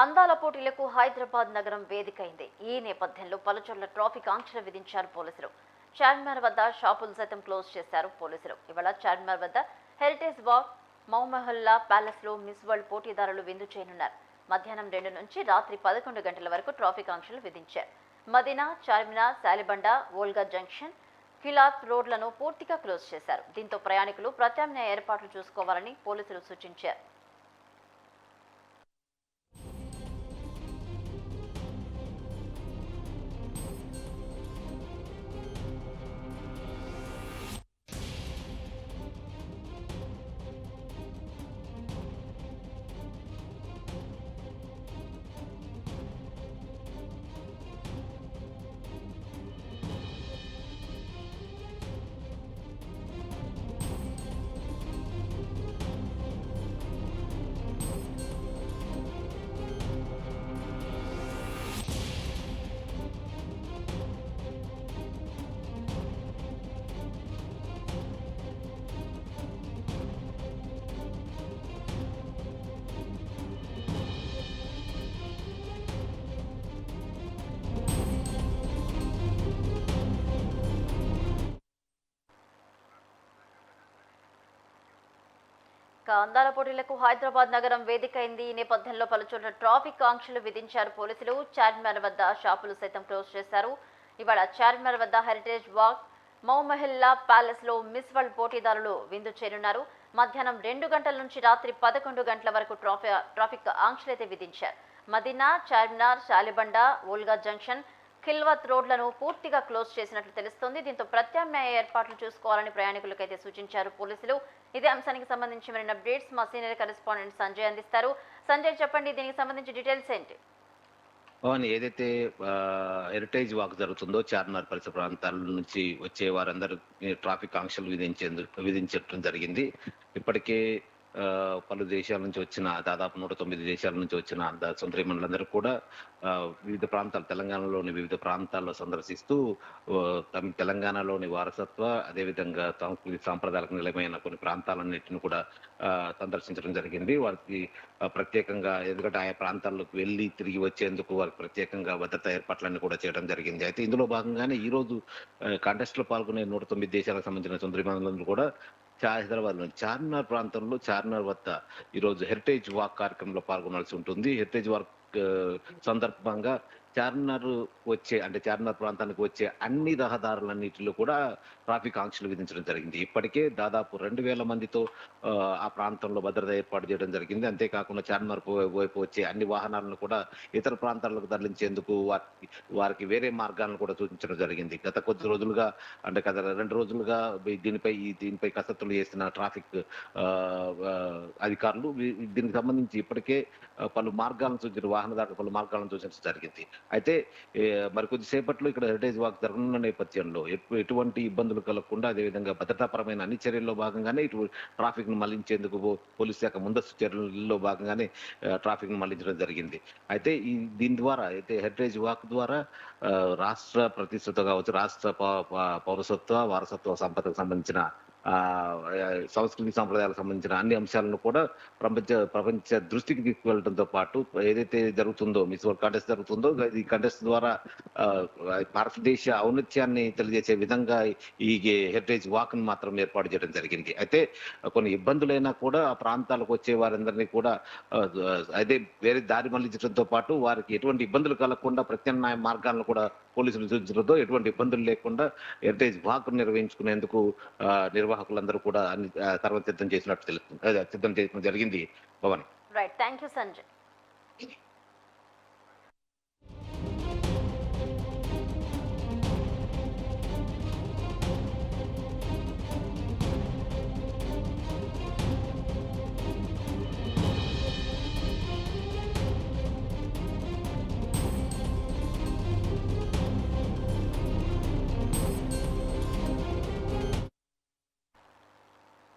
అందాల పోటీలకు హైదరాబాద్ నగరం వేదికైంది. ఈ నేపథ్యంలో పలుచోట్ల ట్రాఫిక్ ఆంక్షలు విధించారు పోలీసులు. చార్మినార్ వద్ద షాపులు సైతం క్లోజ్ చేశారు పోలీసులు. ఇవాళ చార్మినార్ వద్ద హెరిటేజ్ వాక్, మౌమహల్లా ప్యాలెస్ లో మిస్ వరల్డ్ పోటీదారులు విందు చేయనున్నారు. మధ్యాహ్నం 2 నుంచి రాత్రి 11 గంటల వరకు ట్రాఫిక్ ఆంక్షలు విధించారు. మదీనా, చార్మినార్, సాలిబండ, వోల్గా జంక్షన్, కిలాత్ రోడ్లను పూర్తిగా క్లోజ్ చేశారు. దీంతో ప్రయాణికులు ప్రత్యామ్నాయ ఏర్పాట్లు చూసుకోవాలని పోలీసులు సూచించారు. అందాల పోటీలకు హైదరాబాద్ నగరం వేదికైంది. ఈ నేపథ్యంలో పలుచోట్ల ట్రాఫిక్ ఆంక్షలు విధించారు పోలీసులు. చార్మినార్ వద్ద షాపులు సైతం క్లోజ్ చేశారు. ఇవాళ చార్మినార్ వద్ద హెరిటేజ్ వాక్, మౌమహల్లా ప్యాలెస్ లో మిస్ వరల్డ్ పోటీదారులు విందు చేరున్నారు. మధ్యాహ్నం 2 గంటల నుంచి రాత్రి 11 గంటల వరకు ట్రాఫిక్ ఆంక్షలైతే విధించారు. మదీనా, చార్మినార్, శాలిబండ, వోల్గా జంక్షన్, ఖిల్వత్ రోడ్లను పూర్తిగా క్లోజ్ చేసినట్లు తెలుస్తోంది. దీంతో ప్రత్యామ్నాయ ఏర్పాట్లు చూసుకోవాలని ప్రయాణికులకైతే సూచించారు పోలీసులు. ఇదే అంశానికి సంబంధించి మరిన్ని అప్డేట్స్ మా సీనియర్ కరెస్పాండెంట్ సంజయ్ అందిస్తారు. సంజయ్, చెప్పండి, దీనికి సంబంధించి డీటెయిల్స్ ఏంటి? అవును, ఏదైతే హెరిటేజ్ వాక్ జరుగుతుందో చార్మినార్ పరిసర ప్రాంతాల నుంచి వచ్చే వారందరూ ట్రాఫిక్ ఆంక్షలు విధించడం జరిగింది. ఇప్పటికే పలు దేశాల నుంచి వచ్చిన దాదాపు 109 దేశాల నుంచి వచ్చిన సోదరీమణులందరూ కూడా వివిధ ప్రాంతాలు, తెలంగాణలోని వివిధ ప్రాంతాల్లో సందర్శిస్తూ తెలంగాణలోని వారసత్వ, అదేవిధంగా సంస్కృతి సాంప్రదాయాలకు నిలమైన కొన్ని ప్రాంతాలన్నింటిని కూడా సందర్శించడం జరిగింది. వారికి ప్రత్యేకంగా, ఎందుకంటే ఆయా ప్రాంతాల్లోకి వెళ్ళి తిరిగి వచ్చేందుకు వారికి ప్రత్యేకంగా భద్రతా ఏర్పాట్లన్నీ కూడా చేయడం జరిగింది. అయితే ఇందులో భాగంగానే ఈ రోజు కాంటెస్ట్ లో పాల్గొనే 109 దేశాలకు సంబంధించిన సోదరీమణులందరూ కూడా హైదరాబాద్ లోని చార్మినార్ ప్రాంతంలో, చార్మినార్ వద్ద ఈరోజు హెరిటేజ్ వాక్ కార్యక్రమంలో పాల్గొనాల్సి ఉంటుంది. హెరిటేజ్ వాక్ సందర్భంగా చార్మినార్ ప్రాంతానికి వచ్చే అన్ని రహదారులన్నిటిలో కూడా ట్రాఫిక్ ఆంక్షలు విధించడం జరిగింది. ఇప్పటికే దాదాపు 2000 మందితో ఆ ప్రాంతంలో భద్రత ఏర్పాటు చేయడం జరిగింది. అంతేకాకుండా చార్మినార్ వైపు వచ్చే అన్ని వాహనాలను కూడా ఇతర ప్రాంతాలకు తరలించేందుకు వారికి వేరే మార్గాలను కూడా సూచించడం జరిగింది. గత కొద్ది రోజులుగా, అంటే గత 2 రోజులుగా దీనిపై కసరత్తులు చేసిన ట్రాఫిక్ అధికారులు దీనికి సంబంధించి ఇప్పటికే పలు మార్గాలను సూచించారు, వాహనదారులు పలు మార్గాలను సూచించడం జరిగింది. అయితే మరి కొద్దిసేపట్లో ఇక్కడ హెరిటేజ్ వాక్ జరగనున్న నేపథ్యంలో ఎటువంటి ఇబ్బందులు కలగకుండా, అదేవిధంగా భద్రతాపరమైన అన్ని చర్యల్లో భాగంగానే ఇటు ట్రాఫిక్ ను మళ్లించేందుకు పోలీసు శాఖ ముందస్తు చర్యల్లో భాగంగానే ట్రాఫిక్ ను మళ్లించడం జరిగింది. అయితే దీని ద్వారా, అయితే హెరిటేజ్ వాక్ ద్వారా రాష్ట్ర ప్రతిష్టత కావచ్చు, రాష్ట్ర పౌరసత్వ, వారసత్వ సంపదకు సంబంధించిన సంస్కృతి సాంప్రదాయాలకు సంబంధించిన అన్ని అంశాలను కూడా ప్రపంచ దృష్టికి తీసుకువెళ్ళడంతో పాటు, ఏదైతే జరుగుతుందో మిస్ వరల్డ్ కాంటెస్ట్ జరుగుతుందో, ఈ కాంటెస్ట్ ద్వారా భారతదేశ ఔన్నత్యాన్ని తెలియజేసే విధంగా ఈ హెరిటేజ్ వాక్ ను మాత్రం ఏర్పాటు చేయడం జరిగింది. అయితే కొన్ని ఇబ్బందులైనా కూడా ఆ ప్రాంతాలకు వచ్చే వారందరినీ కూడా అదే వేరే దారి మళ్లించడంతో పాటు వారికి ఎటువంటి ఇబ్బందులు కలగకుండా ప్రత్యామ్నాయ మార్గాలను కూడా పోలీసులు సూచించడంతో ఎటువంటి ఇబ్బందులు లేకుండా హెరిటేజ్ వాక్ నిర్వహించుకునేందుకు నిర్వాహకులందరూ కూడా అన్ని సిద్ధం చేయడం జరిగింది. Bhavani. Right, thank you Sanjay.